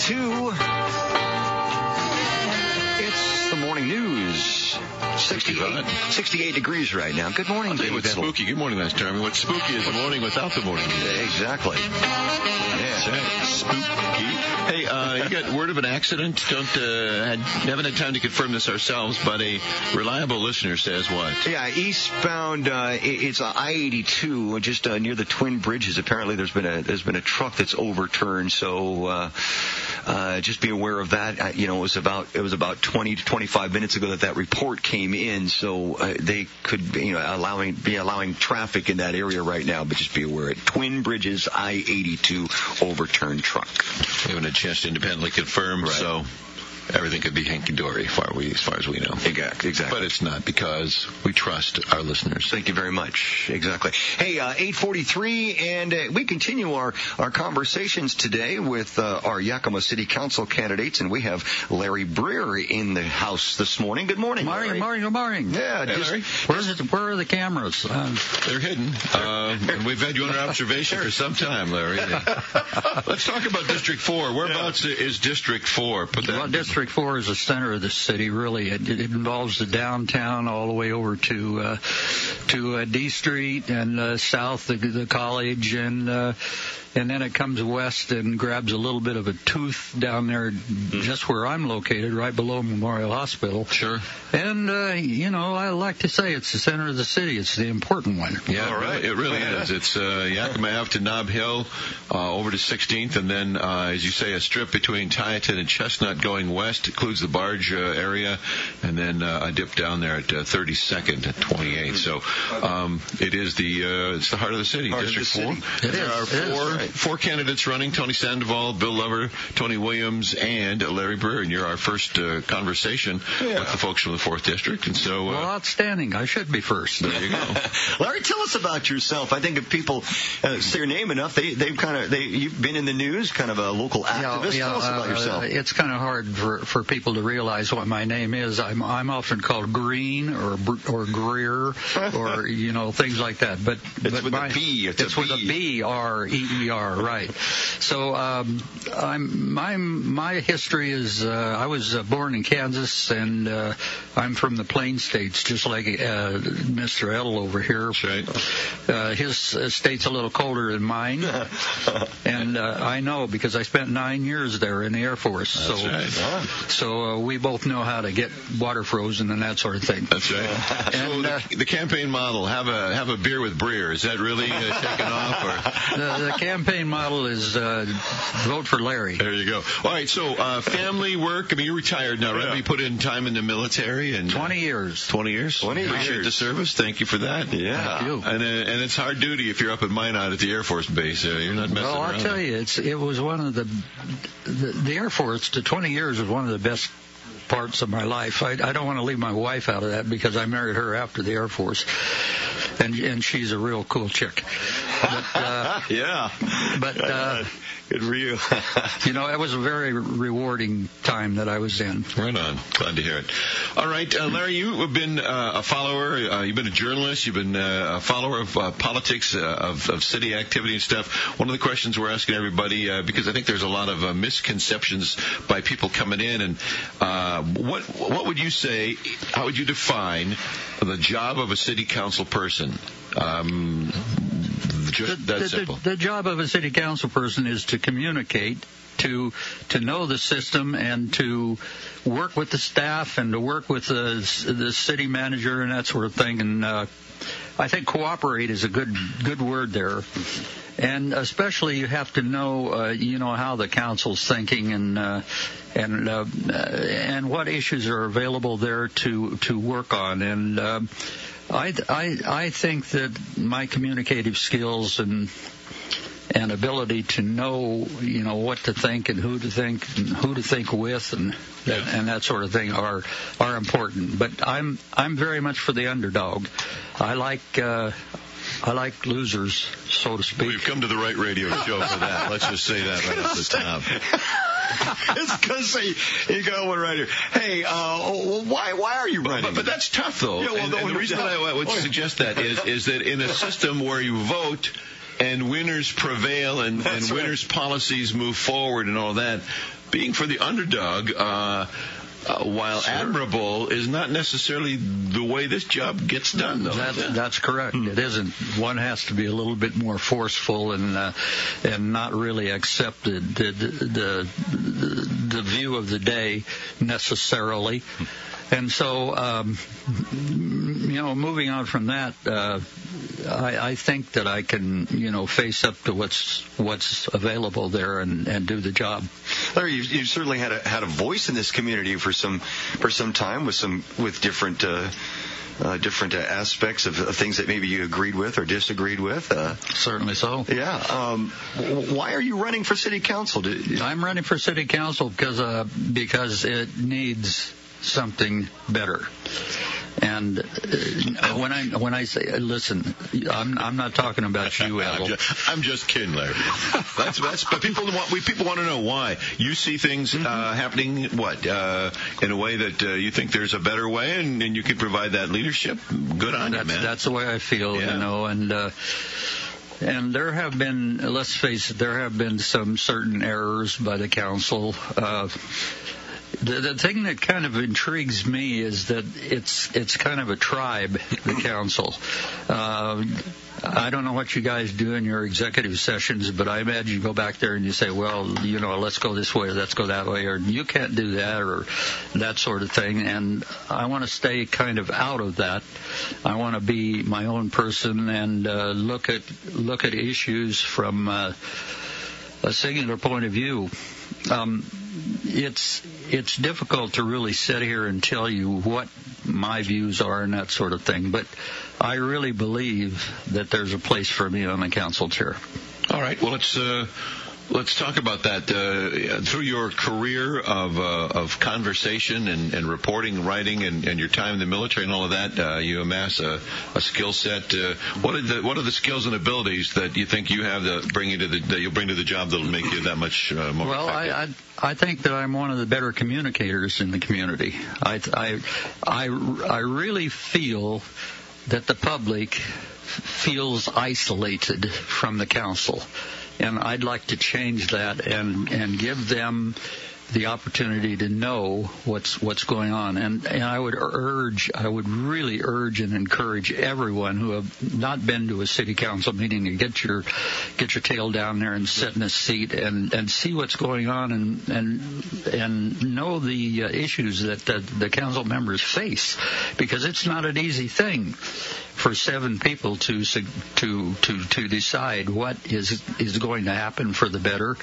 8:42. It's the morning news. 68 degrees right now. Good morning, David. What's spooky? Good morning, that's Jeremy. What's spooky is the morning without the morning news. Exactly. Yeah. Spooky. Hey, you got word of an accident? Haven't had time to confirm this ourselves, but a reliable listener says what? Yeah, eastbound. It's I-82, just near the Twin Bridges. Apparently, there's been a truck that's overturned. So just be aware of that. It was about 20 to 25 minutes ago that report came in. So they could be allowing traffic in that area right now. But just be aware. Twin Bridges, I-82, overturned truck. We haven't had a chance to independently confirm, right. So everything could be hanky-dory as far as we know. Exactly. But it's not, because we trust our listeners. Thank you very much. Exactly. Hey, 8:43, and we continue our conversations today with our Yakima City Council candidates, and we have Larry Breer in the house this morning. Good morning, Larry. Good morning. Yeah. Hey, Larry. Where are the cameras? They're hidden. And we've had you under observation for some time, Larry. Let's talk about District 4. Whereabouts is District 4? District 4 is the center of the city, really. It involves the downtown all the way over to D Street and south the college, and then it comes west and grabs a little bit of a tooth down there just where I'm located, right below Memorial Hospital. Sure. And, I like to say it's the center of the city. It's the important one. Yeah, right. It really is. It's Yakima Ave to Nob Hill, over to 16th, and then, as you say, a strip between Tieton and Chestnut going west. It includes the barge area, and then a dip down there at 32nd and 28th. So it is it's the heart of the city, District 4. There are four candidates running: Tony Sandoval, Bill Lover, Tony Williams, and Larry Breer. And you're our first conversation with the folks from the 4th District. And so, well, outstanding. I should be first. There you go. Larry, tell us about yourself. I think if people say your name enough, you've been in the news, kind of a local activist. Tell us about yourself. It's kind of hard for people to realize what my name is. I'm often called Green or Greer or things like that. But it's with a B. It's with a B, R-E-E-R, right? So my history is I was born in Kansas, and I'm from the Plain States, just like Mr. Edel over here. That's right. His state's a little colder than mine, and I know because I spent 9 years there in the Air Force. That's right. So we both know how to get water frozen and that sort of thing. That's right. And so the campaign model, have a beer with Breer, is that really taken off? Or? The campaign model is vote for Larry. There you go. All right, so family, work. I mean, you're retired now, right? Yeah. You put in time in the military. And 20 years. 20 years? 20 years. Appreciate the service. Thank you for that. Yeah. Thank you. And it's hard duty if you're up at Minot at the Air Force Base. You're not messing around. Well, I'll tell you, it was one of the Air Force, to 20 years was one of the best parts of my life. I don't want to leave my wife out of that because I married her after the Air Force, and she's a real cool chick. But, yeah. But good for you. It was a very rewarding time that I was in. Right on. Glad to hear it. All right, Larry, you have been a follower. You've been a journalist. You've been a follower of politics, of city activity and stuff. One of the questions we're asking everybody, because I think there's a lot of misconceptions by people coming in, and what would you say? How would you define the job of a city council person? Just that simple. The job of a city council person is to communicate, to know the system, and to work with the staff and to work with the city manager and that sort of thing. And I think cooperate is a good word there. And especially you have to know, how the council's thinking and what issues are available there to work on. And I think that my communicative skills and ability to know, what to think and who to think with and that sort of thing are important. But I'm very much for the underdog. I like losers, so to speak. We've come to the right radio show for that. Let's just say that right off the top. It's because you got one right here. Hey, why are you running? But that's tough, though. Yeah, well, and the reason that I would suggest that is that in a system where you vote and winners prevail and winners' policies move forward and all that, being for the underdog, while admirable, is not necessarily the way this job gets done, though. That's correct. It isn't. One has to be a little bit more forceful and not really accept the view of the day necessarily. And so, moving on from that, I think that I can, face up to what's available there and do the job. Larry, you've certainly had a voice in this community for some time with different aspects of things that maybe you agreed with or disagreed with. Certainly so. Yeah. Why are you running for city council? I'm running for city council because it needs something better. And when I say, listen, I'm not talking about you, Al. I'm just kidding, Larry. But people want to know why. You see things happening, in a way that you think there's a better way, and you can provide that leadership. Good on you, man. That's the way I feel, and there have been, let's face it, there have been some certain errors by the council. The thing that kind of intrigues me is that it's kind of a tribe, the council. I don't know what you guys do in your executive sessions, but I imagine you go back there and you say, well, let's go this way, or let's go that way, or you can't do that, or that sort of thing. And I want to stay kind of out of that. I want to be my own person and look at issues from a singular point of view. It's difficult to really sit here and tell you what my views are and that sort of thing, but I really believe that there's a place for me on the council chair. All right. Well, let's talk about that. Through your career of conversation and reporting, writing, and your time in the military and all of that, you amass a skill set. What are the skills and abilities that you think you have that you'll bring to the job that'll make you that much more effective? Well, I think that I'm one of the better communicators in the community. I really feel that the public feels isolated from the council. And I'd like to change that and give them the opportunity to know what's going on. And I would really urge and encourage everyone who have not been to a city council meeting to get your tail down there and sit in a seat and see what's going on and know the issues that the council members face, because it's not an easy thing for 7 people to decide what is going to happen for the better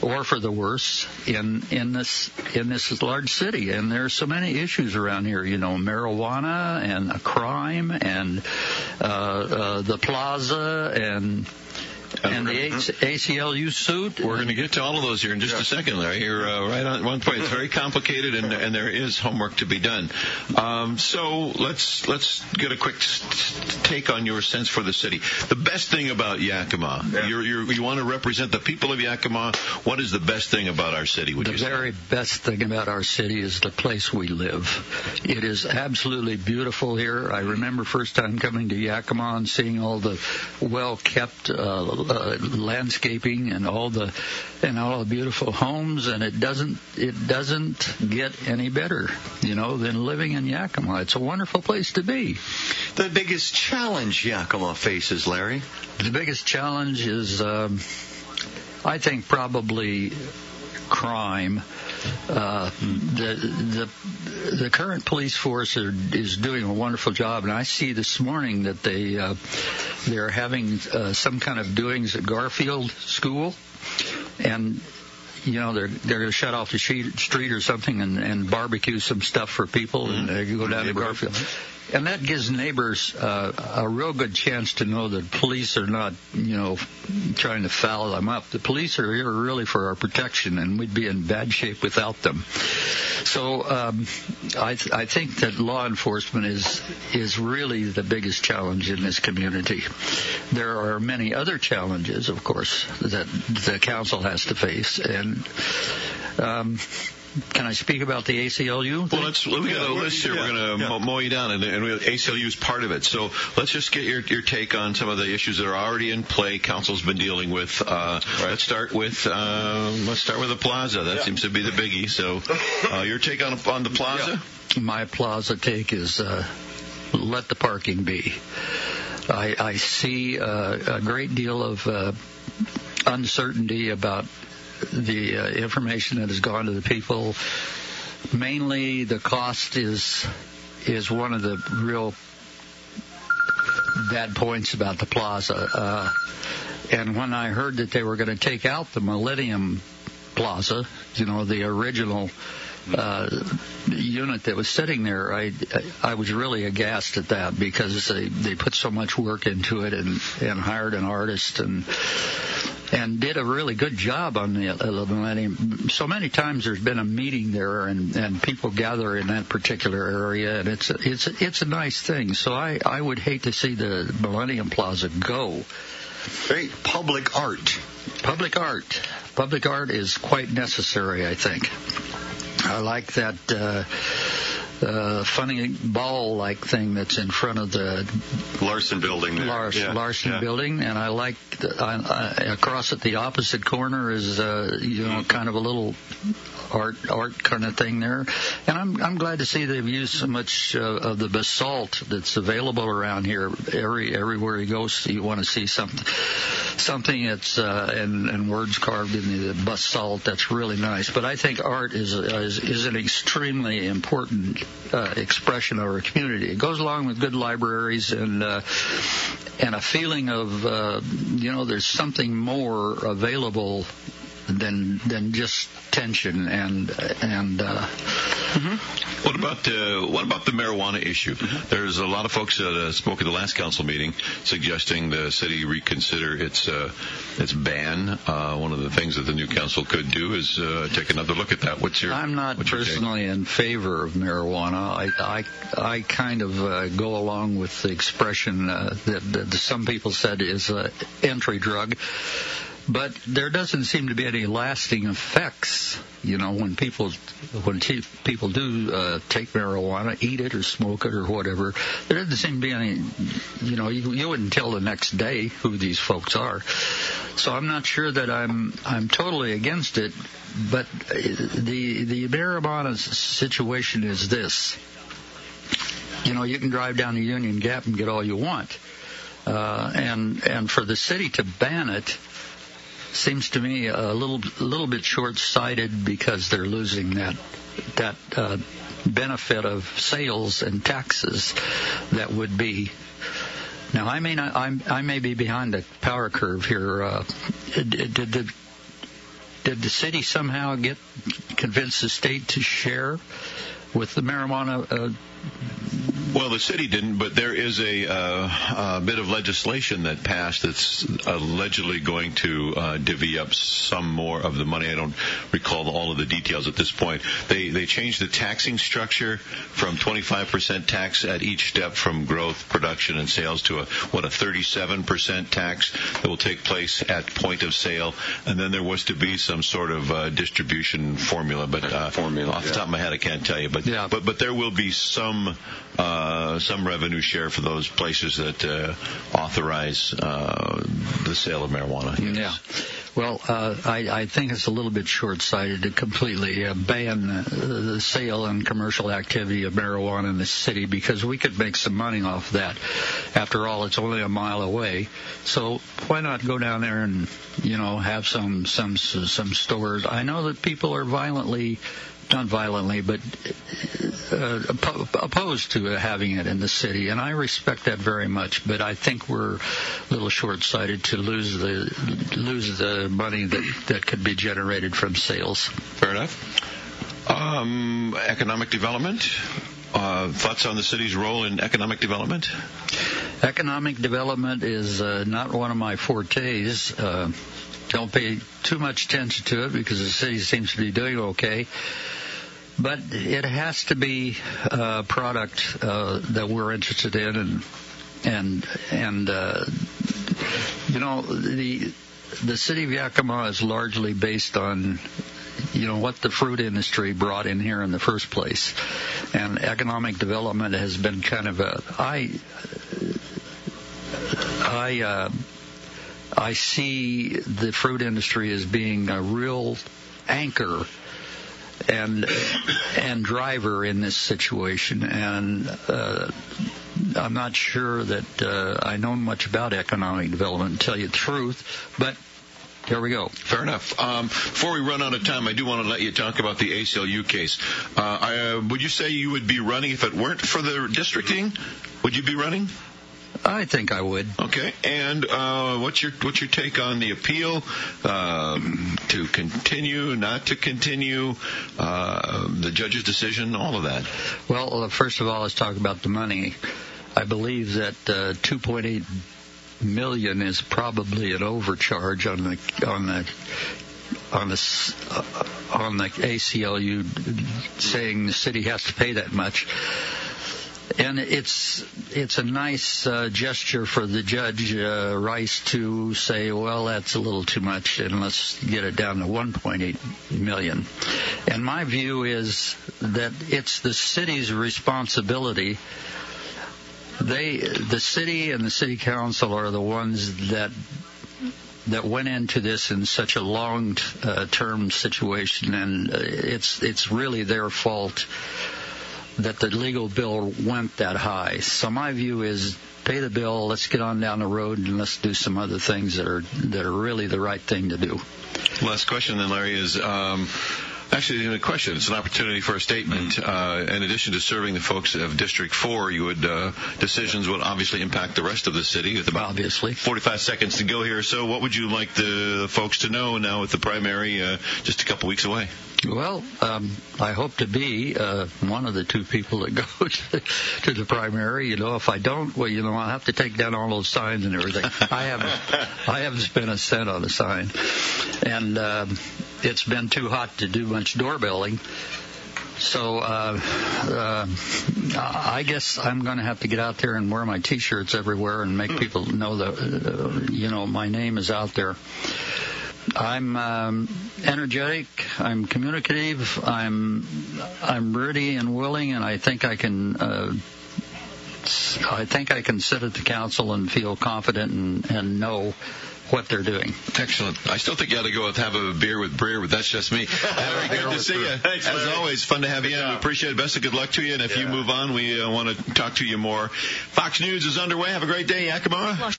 or for the worse in this large city. And there's so many issues around here, marijuana and crime and the plaza and the ACLU suit. We're going to get to all of those here in just a second, Larry. You're right on one point. It's very complicated, and there is homework to be done. So let's get a quick take on your sense for the city. The best thing about Yakima, you want to represent the people of Yakima. What is the best thing about our city, would you say? The very best thing about our city is the place we live. It is absolutely beautiful here. I remember first time coming to Yakima and seeing all the well-kept landscaping and all the beautiful homes, and it doesn't get any better, than living in Yakima. It's a wonderful place to be. The biggest challenge Yakima faces, Larry? The biggest challenge is, I think, probably crime. The current police force is doing a wonderful job, and I see this morning that they're having some kind of doings at Garfield School, and they're going to shut off the street or something and barbecue some stuff for people, and they go down to Garfield. And that gives neighbors a real good chance to know that police are not, trying to foul them up. The police are here really for our protection, and we'd be in bad shape without them. So I think that law enforcement is really the biggest challenge in this community. There are many other challenges, of course, that the council has to face, and can I speak about the ACLU? Well, we got a list here. We're going to mow you down, and ACLU is part of it. So let's just get your take on some of the issues that are already in play. Council's been dealing with. Let's start with the plaza. That seems to be the biggie. So your take on the plaza? My plaza take is let the parking be. I see a great deal of uncertainty about the information that has gone to the people. Mainly, the cost is one of the real bad points about the plaza. And when I heard that they were going to take out the Millennium Plaza, the original unit that was sitting there, I was really aghast at that, because they put so much work into it and hired an artist and did a really good job on the Millennium. So many times there's been a meeting there and people gather in that particular area, and it's a nice thing. So I would hate to see the Millennium Plaza go. Great. Public art. Public art is quite necessary, I think. I like that funny ball-like thing that's in front of the Larson building there. Larson building, and I like across at the opposite corner is kind of a little art kind of thing there. And I'm glad to see they've used so much of the basalt that's available around here. Everywhere you go, you want to see something that's and words carved in the basalt. That's really nice. But I think art is an extremely important expression of our community. It goes along with good libraries and a feeling of there's something more available than just tension and What about the marijuana issue? There's a lot of folks that spoke at the last council meeting suggesting the city reconsider its ban. One of the things that the new council could do is take another look at that. I'm not personally in favor of marijuana. I kind of go along with the expression that some people said is an entry drug. But there doesn't seem to be any lasting effects, when people do take marijuana, eat it or smoke it or whatever. There doesn't seem to be any, you wouldn't tell the next day who these folks are. So I'm not sure that I'm totally against it. But the marijuana situation is this: you can drive down the Union Gap and get all you want, and for the city to ban it seems to me a little bit short-sighted, because they're losing that benefit of sales and taxes that would be. Now, I may be behind the power curve here. Did the city somehow convince the state to share with the marijuana? Well, the city didn't, but there is a bit of legislation that passed that's allegedly going to divvy up some more of the money. I don't recall all of the details at this point. They changed the taxing structure from 25% tax at each step from growth, production, and sales to a 37% tax that will take place at point of sale. And then there was to be some sort of distribution formula, but off the top of my head I can't tell you. But there will be some revenue share for those places that authorize the sale of marijuana. Yes. Yeah. Well, I think it's a little bit short-sighted to completely ban the sale and commercial activity of marijuana in the city, because we could make some money off that. After all, it's only a mile away. So why not go down there and, have some stores? I know that people are not violently, but opposed to having it in the city, and I respect that very much. But I think we're a little short-sighted to lose the money that could be generated from sales. Fair enough. Economic development. Thoughts on the city's role in economic development? Economic development is not one of my fortes. Don't pay too much attention to it because the city seems to be doing okay. But it has to be a product that we're interested in, and the city of Yakima is largely based on what the fruit industry brought in here in the first place. And economic development has been kind of I see the fruit industry as being a real anchor and driver in this situation. And I'm not sure that I know much about economic development, to tell you the truth, but here we go. Fair enough. Before we run out of time, I do want to let you talk about the ACLU case. Would you say you would be running if it weren't for the districting? Would you be running? I think I would. Okay. And what's your take on the appeal to continue, not to continue, the judge's decision, all of that? Well, first of all, let's talk about the money. I believe that $2.8 million is probably an overcharge on the ACLU, saying the city has to pay that much. And it's a nice gesture for the Judge Rice to say, well, that's a little too much, and let's get it down to $1.8 million. And my view is that it's the city's responsibility. The city and the city council are the ones that went into this in such a long-term situation, and it's really their fault that the legal bill went that high. So my view is pay the bill, let's get on down the road, and let's do some other things that are really the right thing to do. Last question then, Larry, is actually in a question. It's an opportunity for a statement. In addition to serving the folks of District 4, decisions would obviously impact the rest of the city. With about obviously 45 seconds to go here. So what would you like the folks to know now with the primary just a couple weeks away? Well, I hope to be one of the two people that go to the primary. If I don't, well, I'll have to take down all those signs and everything. I haven't spent a cent on a sign, and it's been too hot to do much doorbelling. So I guess I'm going to have to get out there and wear my T-shirts everywhere and make people know that my name is out there. I'm energetic. I'm communicative. I'm ready and willing, and I think I can. I think I can sit at the council and feel confident and know what they're doing. Excellent. I still think you ought to go have a beer with Breer, but that's just me. Very good to see you. Thanks, as always, fun to have you in. We appreciate it. Best of good luck to you. And if you move on, we want to talk to you more. Fox News is underway. Have a great day, Yakima.